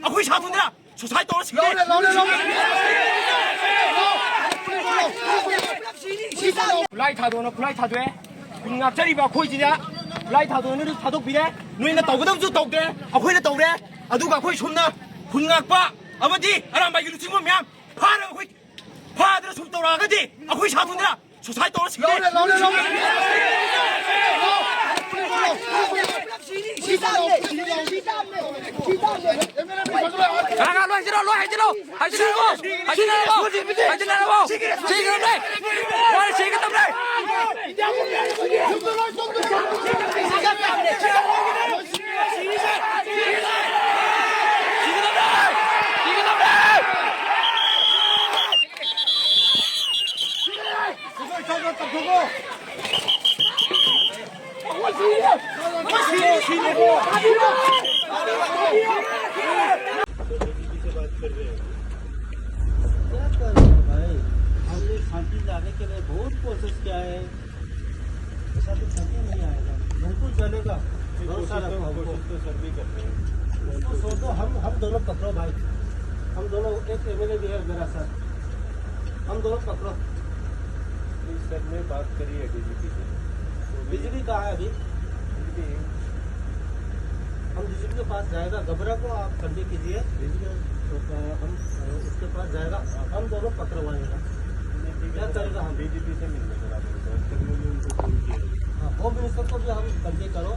अखोई साथुंदरा सुसाइड तौर सिगे खुलाई थादोना खुलाई थादोए ngakjariba khoijida lai thadone ru thadok bire noina tawgadam ju tawde akhoina tawre aduga akhoi somna khungakpa amadi aramba gi luchingmo myam phara akhoi phadra sum tawragadi akhoi sathundra suicide tawra sige शांति लाने के लिए बहुत कोशिश किया है, ऐसा तो शांति नहीं आएगा, बिल्कुल चलेगा। भरोसा रखो, तो सर भी करते हैं। तो सोचो हम दोनों पकड़ो भाई, हम दोनों एक एमएलए भी है मेरा सर, हम दोनों पकड़ो। इस सर ने बात करी है डीजीपी से, बिजली कहाँ है अभी? हम डीजीपी के पास जाएगा, घबरा को आप कंडे कीजिए, हम उसके पास जाएगा, हम दोनों पकड़वाएगा। क्या करेगा? हम डीजीपी से मिलने का होम मिनिस्टर को भी हम कंडे करो।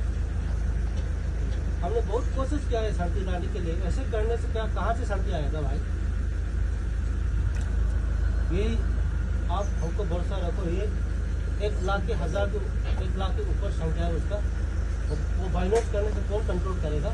हमने बहुत कोशिश किया है शांति लाने के लिए, ऐसे करने से क्या कहाँ से शांति आएगा भाई? ये आप हमको भरोसा रखो, ये 1 लाख के ऊपर संख्या है उसका, वो बाइनोट करने से कौन कंट्रोल करेगा?